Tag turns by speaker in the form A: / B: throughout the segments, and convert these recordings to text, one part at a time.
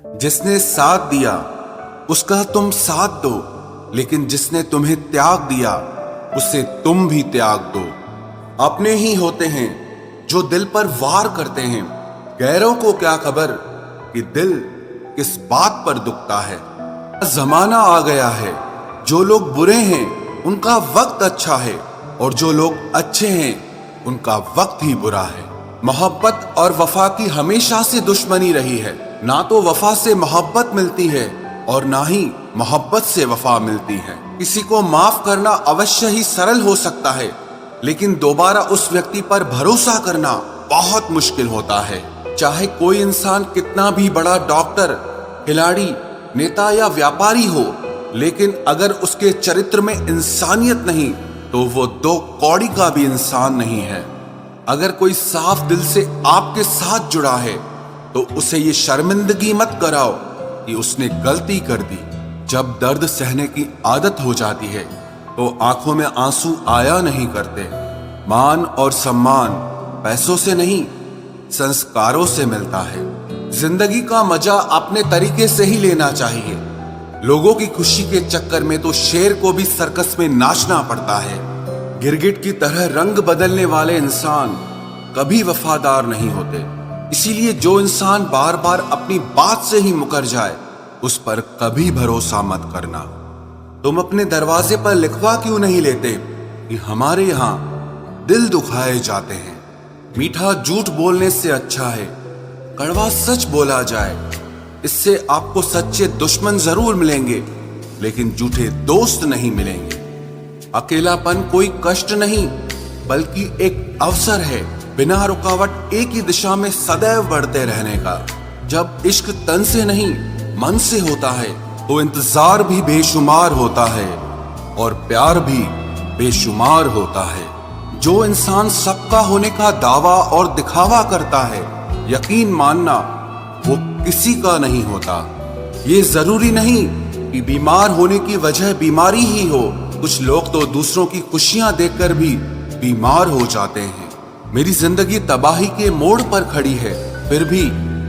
A: जिसने साथ दिया उसका तुम साथ दो, लेकिन जिसने तुम्हें त्याग दिया उसे तुम भी त्याग दो। अपने ही होते हैं जो दिल पर वार करते हैं, गैरों को क्या खबर कि दिल किस बात पर दुखता है। जमाना आ गया है, जो लोग बुरे हैं उनका वक्त अच्छा है, और जो लोग अच्छे हैं उनका वक्त ही बुरा है। मोहब्बत और वफा की हमेशा से दुश्मनी रही है। ना तो वफा से मोहब्बत मिलती है और ना ही मोहब्बत से वफा मिलती है। किसी को माफ करना अवश्य ही सरल हो सकता है, लेकिन दोबारा उस व्यक्ति पर भरोसा करना बहुत मुश्किल होता है। चाहे कोई इंसान कितना भी बड़ा डॉक्टर, खिलाड़ी, नेता या व्यापारी हो, लेकिन अगर उसके चरित्र में इंसानियत नहीं तो वो दो कौड़ी का भी इंसान नहीं है। अगर कोई साफ दिल से आपके साथ जुड़ा है तो उसे ये शर्मिंदगी मत कराओ कि उसने गलती कर दी। जब दर्द सहने की आदत हो जाती है तो आंखों में आंसू आया नहीं करते। मान और सम्मान पैसों से नहीं, संस्कारों से मिलता है। जिंदगी का मजा अपने तरीके से ही लेना चाहिए। लोगों की खुशी के चक्कर में तो शेर को भी सर्कस में नाचना पड़ता है। गिरगिट की तरह रंग बदलने वाले इंसान कभी वफादार नहीं होते। इसीलिए जो इंसान बार बार अपनी बात से ही मुकर जाए उस पर कभी भरोसा मत करना। तुम अपने दरवाजे पर लिखवा क्यों नहीं लेते कि हमारे यहाँ दिल दुखाए जाते हैं। मीठा झूठ बोलने से अच्छा है कड़वा सच बोला जाए। इससे आपको सच्चे दुश्मन जरूर मिलेंगे, लेकिन झूठे दोस्त नहीं मिलेंगे। अकेलापन कोई कष्ट नहीं बल्कि एक अवसर है, बिना रुकावट एक ही दिशा में सदैव बढ़ते रहने का। जब इश्क तन से नहीं मन से होता है तो इंतजार भी बेशुमार होता है और प्यार भी बेशुमार होता है। जो इंसान सबका होने का दावा और दिखावा करता है, यकीन मानना वो किसी का नहीं होता। ये जरूरी नहीं कि बीमार होने की वजह बीमारी ही हो। कुछ लोग तो दूसरों की खुशियां देखकर भी बीमार हो जाते हैं। मेरी जिंदगी तबाही के मोड़ पर खड़ी है, फिर भी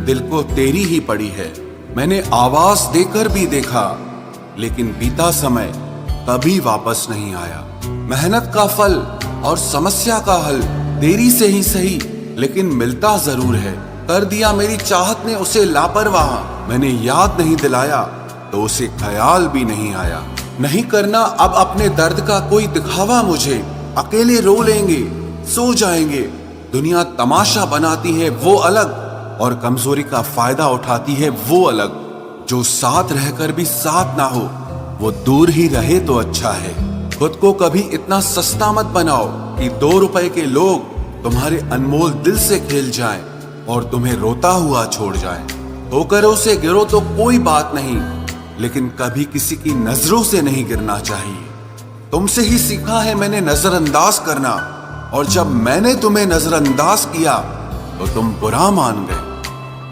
A: दिल को तेरी ही पड़ी है। मैंने आवाज देकर भी देखा, लेकिन बीता समय कभी वापस नहीं आया। मेहनत का फल और समस्या का हल देरी से ही सही, लेकिन मिलता जरूर है। कर दिया मेरी चाहत ने उसे लापरवाह, मैंने याद नहीं दिलाया तो उसे ख्याल भी नहीं आया। नहीं करना अब अपने दर्द का कोई दिखावा मुझे। अकेले रो लेंगे, सो जाएंगे। दुनिया तमाशा बनाती है वो अलग, और कमजोरी का फायदा उठाती है वो अलग। जो साथ रहकर भी साथ ना हो वो दूर ही रहे तो अच्छा है। खुद को कभी इतना सस्ता मत बनाओ कि 2 रुपए के लोग तुम्हारे अनमोल दिल से खेल जाएं और तुम्हें रोता हुआ छोड़ जाएं। ठोकरों से गिरो तो कोई बात नहीं, लेकिन कभी किसी की नजरों से नहीं गिरना चाहिए। तुमसे ही सीखा है मैंने नजरअंदाज करना, और जब मैंने तुम्हें नजरअंदाज किया तो तुम बुरा मान गए।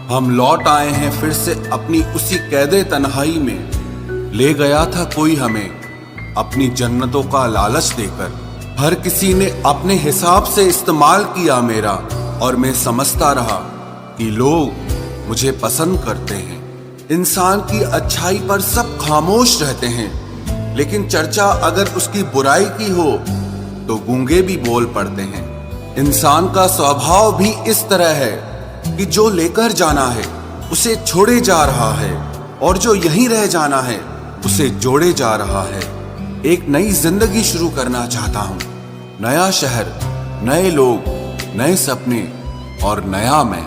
A: हम लौट आए हैं फिर से अपनी उसी कैदे तन्हाई में। ले गया था कोई हमें अपनी जन्नतों का लालच देकर। हर किसी ने अपने हिसाब से इस्तेमाल किया मेरा, और मैं समझता रहा कि लोग मुझे पसंद करते हैं। इंसान की अच्छाई पर सब खामोश रहते हैं, लेकिन चर्चा अगर उसकी बुराई की हो तो गूंगे भी बोल पड़ते हैं। इंसान का स्वभाव भी इस तरह है कि जो लेकर जाना है उसे छोड़े जा रहा है, और जो यहीं रह जाना है उसे जोड़े जा रहा है। एक नई जिंदगी शुरू करना चाहता हूँ। नया शहर, नए लोग, नए सपने और नया मैं।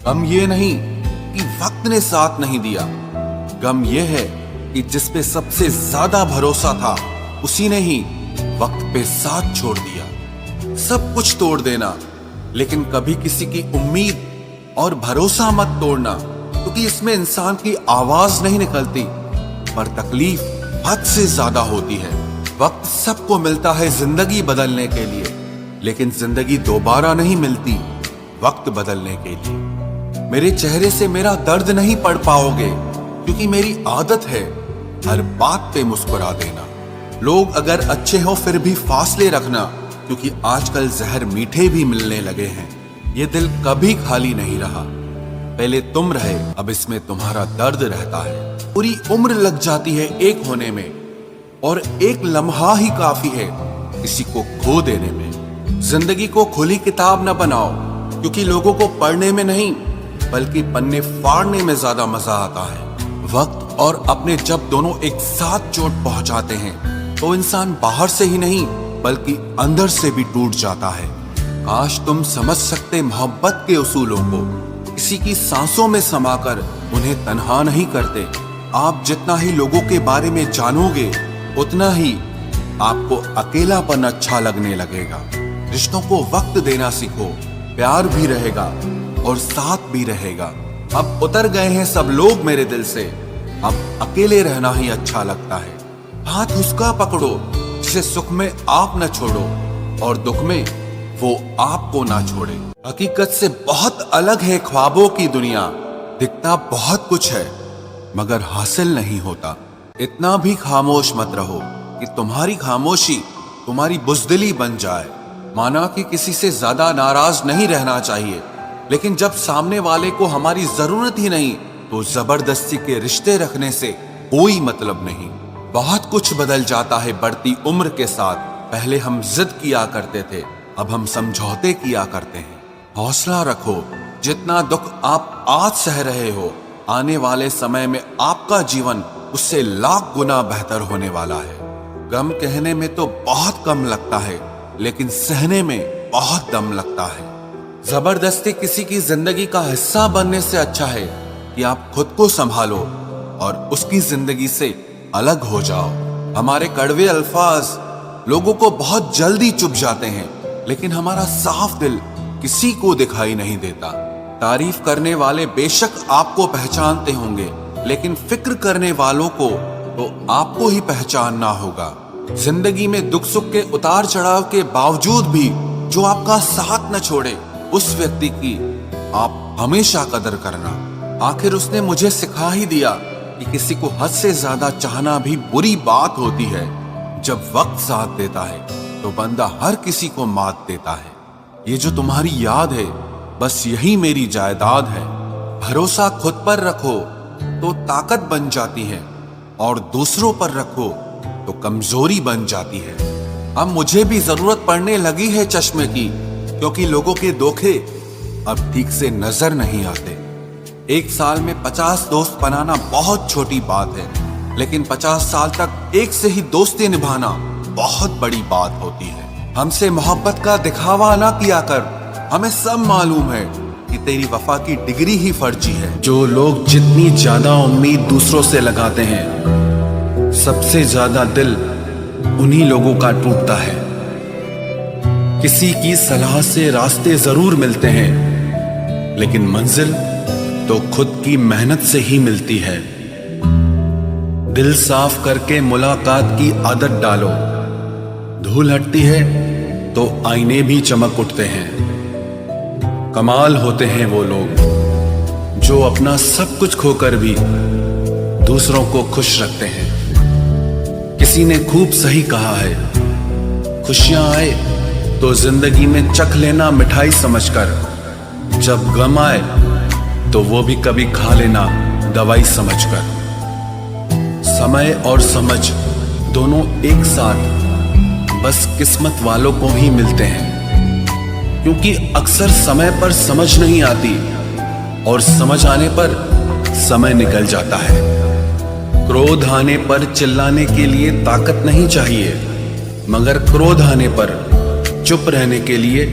A: गम ये नहीं कि वक्त ने साथ नहीं दिया, गम ये है कि जिस पे सबसे ज्यादा भरोसा था उसी ने ही वक्त पे साथ छोड़ दिया। सब कुछ तोड़ देना, लेकिन कभी किसी की उम्मीद और भरोसा मत तोड़ना, क्योंकि इसमें इंसान की आवाज नहीं निकलती, पर तकलीफ हद से ज्यादा होती है। वक्त सबको मिलता है जिंदगी बदलने के लिए, लेकिन जिंदगी दोबारा नहीं मिलती वक्त बदलने के लिए। मेरे चेहरे से मेरा दर्द नहीं पढ़ पाओगे, क्योंकि मेरी आदत है हर बात पे मुस्कुरा देना। लोग अगर अच्छे हो फिर भी फासले रखना, क्योंकि आजकल जहर मीठे भी मिलने लगे हैं। ये दिल कभी खाली नहीं रहा। पहले तुम रहे, अब इसमें तुम्हारा दर्द रहता है। पूरी उम्र लग जाती है एक होने में, और एक लम्हा ही काफी है किसी को खो देने में। जिंदगी को खुली किताब न बनाओ, क्योंकि लोगों को पढ़ने में नहीं बल्कि पन्ने फाड़ने में ज्यादा मजा आता है। वक्त और अपने जब दोनों एक साथ चोट पहुंचाते हैं तो इंसान बाहर से ही नहीं बल्कि अंदर से भी टूट जाता है। काश तुम समझ सकते मोहब्बत के उसूलों को, किसी की सांसों में समाकर उन्हें तन्हा नहीं करते। आप जितना ही लोगों के बारे में जानोगे उतना ही आपको अकेलापन अच्छा लगने लगेगा। रिश्तों को वक्त देना सीखो, प्यार भी रहेगा और साथ भी रहेगा। अब उतर गए हैं सब लोग मेरे दिल से, अब अकेले रहना ही अच्छा लगता है। हाथ उसका पकड़ो जिसे सुख में आप न छोड़ो और दुख में वो आपको ना छोड़े। हकीकत से बहुत अलग है ख्वाबों की दुनिया, दिखता बहुत कुछ है मगर हासिल नहीं होता। इतना भी खामोश मत रहो कि तुम्हारी खामोशी तुम्हारी बुज़दिली बन जाए। माना कि किसी से ज्यादा नाराज नहीं रहना चाहिए, लेकिन जब सामने वाले को हमारी जरूरत ही नहीं तो जबरदस्ती के रिश्ते रखने से कोई मतलब नहीं। बहुत कुछ बदल जाता है बढ़ती उम्र के साथ। पहले हम जिद किया करते थे, अब हम समझौते किया करते हैं। हौसला रखो, जितना दुख आप आज सह रहे हो आने वाले समय में आपका जीवन उससे लाख गुना बेहतर होने वाला है। गम कहने में तो बहुत कम लगता है, लेकिन सहने में बहुत दम लगता है। जबरदस्ती किसी की जिंदगी का हिस्सा बनने से अच्छा है कि आप खुद को संभालो और उसकी जिंदगी से अलग हो जाओ। हमारे कड़वे अल्फाज लोगों को बहुत जल्दी चुभ जाते हैं, लेकिन हमारा साफ दिल किसी को दिखाई नहीं देता। तारीफ करने वाले बेशक आपको पहचानते होंगे, लेकिन फिक्र करने वालों को तो आपको ही पहचानना होगा। जिंदगी में दुख सुख के उतार चढ़ाव के बावजूद भी जो आपका साथ न छोड़े, उस व्यक्ति की आप हमेशा कदर करना। आखिर उसने मुझे सिखा ही दिया कि किसी को हद से ज्यादा चाहना भी बुरी बात होती है। जब वक्त साथ देता है तो बंदा हर किसी को मात देता है। ये जो तुम्हारी याद है बस यही मेरी जायदाद है। भरोसा खुद पर रखो तो ताकत बन जाती है, और दूसरों पर रखो तो कमजोरी बन जाती है। अब मुझे भी जरूरत पड़ने लगी है चश्मे की, क्योंकि लोगों के धोखे अब ठीक से नजर नहीं आते। एक साल में 50 दोस्त बनाना बहुत छोटी बात है, लेकिन 50 साल तक एक से ही दोस्ती निभाना बहुत बड़ी बात होती है। हमसे मोहब्बत का दिखावा ना किया कर, हमें सब मालूम है कि तेरी वफा की डिग्री ही फर्जी है। जो लोग जितनी ज्यादा उम्मीद दूसरों से लगाते हैं, सबसे ज्यादा दिल उन्हीं लोगों का टूटता है। किसी की सलाह से रास्ते जरूर मिलते हैं, लेकिन मंजिल तो खुद की मेहनत से ही मिलती है। दिल साफ करके मुलाकात की आदत डालो, धूल हटती है तो आईने भी चमक उठते हैं। कमाल होते हैं वो लोग जो अपना सब कुछ खोकर भी दूसरों को खुश रखते हैं। किसी ने खूब सही कहा है, खुशियां आए तो जिंदगी में चख लेना मिठाई समझकर, जब गम आए तो वो भी कभी खा लेना दवाई समझकर। समय और समझ दोनों एक साथ बस किस्मत वालों को ही मिलते हैं, क्योंकि अक्सर समय पर समझ नहीं आती और समझ आने पर समय निकल जाता है। क्रोध आने पर चिल्लाने के लिए ताकत नहीं चाहिए, मगर क्रोध आने पर चुप रहने के लिए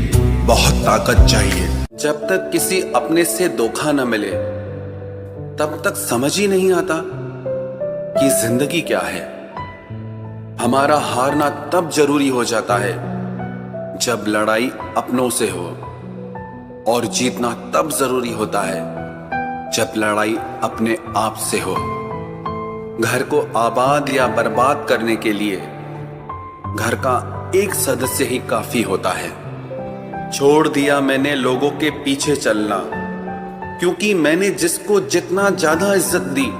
A: बहुत ताकत चाहिए। जब तक किसी अपने से धोखा न मिले तब तक समझ ही नहीं आता कि जिंदगी क्या है। हमारा हारना तब जरूरी हो जाता है जब लड़ाई अपनों से हो, और जीतना तब जरूरी होता है जब लड़ाई अपने आप से हो। घर को आबाद या बर्बाद करने के लिए घर का एक सदस्य ही काफी होता है। छोड़ दिया मैंने लोगों के पीछे चलना, क्योंकि मैंने जिसको जितना ज्यादा इज्जत दी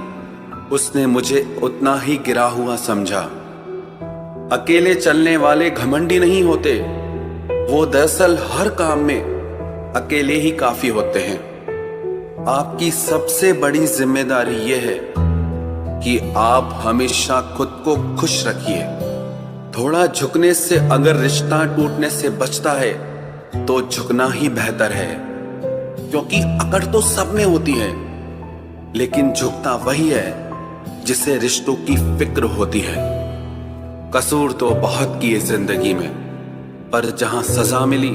A: उसने मुझे उतना ही गिरा हुआ समझा। अकेले चलने वाले घमंडी नहीं होते, वो दरअसल हर काम में अकेले ही काफी होते हैं। आपकी सबसे बड़ी जिम्मेदारी यह है कि आप हमेशा खुद को खुश रखिए। थोड़ा झुकने से अगर रिश्ता टूटने से बचता है तो झुकना ही बेहतर है, क्योंकि अकड़ तो सब में होती है, लेकिन झुकता वही है जिसे रिश्तों की फिक्र होती है। कसूर तो बहुत किए जिंदगी में, पर जहां सजा मिली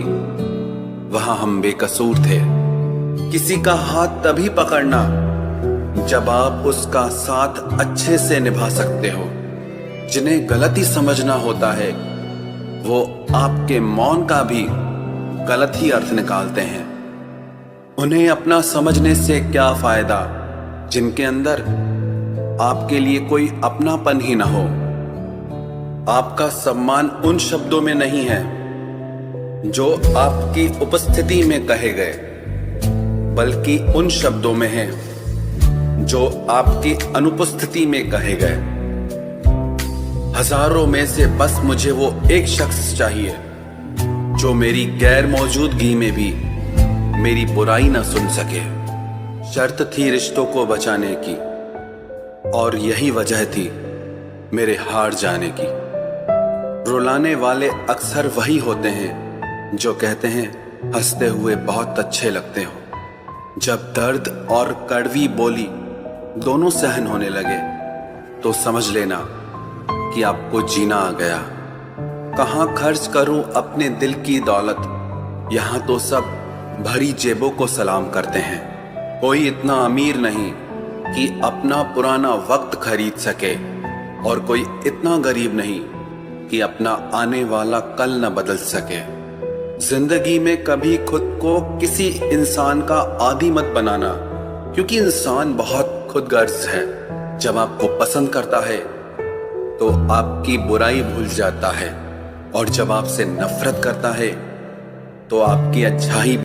A: वहां हम बेकसूर थे। किसी का हाथ तभी पकड़ना जब आप उसका साथ अच्छे से निभा सकते हो। जिन्हें गलती समझना होता है वो आपके मौन का भी गलत ही अर्थ निकालते हैं। उन्हें अपना समझने से क्या फायदा जिनके अंदर आपके लिए कोई अपनापन ही ना हो। आपका सम्मान उन शब्दों में नहीं है जो आपकी उपस्थिति में कहे गए, बल्कि उन शब्दों में है जो आपकी अनुपस्थिति में कहे गए। हजारों में से बस मुझे वो एक शख्स चाहिए जो मेरी गैर मौजूदगी में भी मेरी बुराई ना सुन सके। शर्त थी रिश्तों को बचाने की, और यही वजह थी मेरे हार जाने की। रुलाने वाले अक्सर वही होते हैं जो कहते हैं हंसते हुए बहुत अच्छे लगते हो। जब दर्द और कड़वी बोली दोनों सहन होने लगे तो समझ लेना कि आपको जीना आ गया। कहाँ खर्च करूं अपने दिल की दौलत, यहाँ तो सब भरी जेबों को सलाम करते हैं। कोई इतना अमीर नहीं कि अपना पुराना वक्त खरीद सके, और कोई इतना गरीब नहीं कि अपना आने वाला कल न बदल सके। जिंदगी में कभी खुद को किसी इंसान का आदी मत बनाना, क्योंकि इंसान बहुत खुदगर्ज है। जब आपको पसंद करता है तो आपकी बुराई भूल जाता है, और जब आपसे नफरत करता है तो आपकी अच्छाई